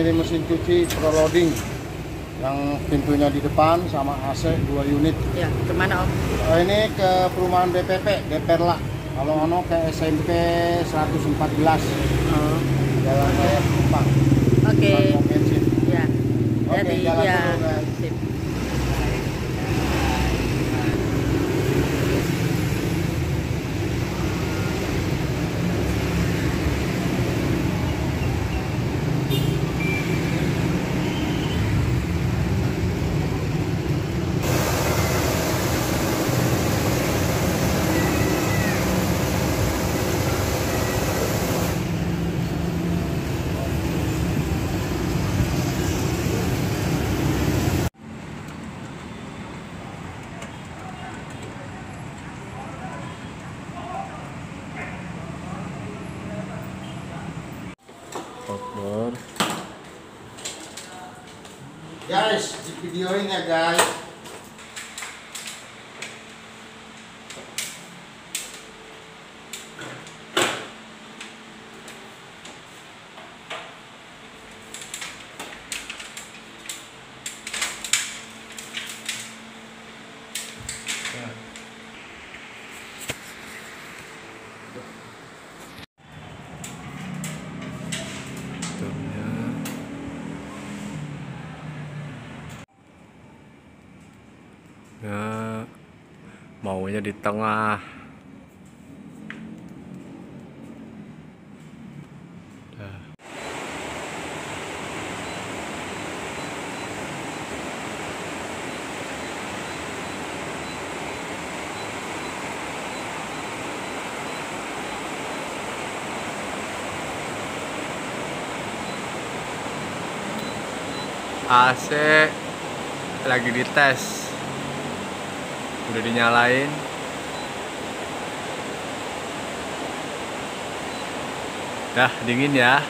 ini mesin cuci Pro Loading yang pintunya di depan sama AC 2 unit. Ya, kemana Om? Ini ke perumahan BPP, Deperla. Kalau ono ke SMP 114. Oh. Jalan Raya Pelumpang. Oke. Pom bensin. Ya. Oke, Jadi jalan ya. dulu, guys. Sip. Outdoor. Guys, di videoin ya guys. Ya, maunya di tengah. Dah. AC lagi dites. Udah dinyalain. Dah dingin ya.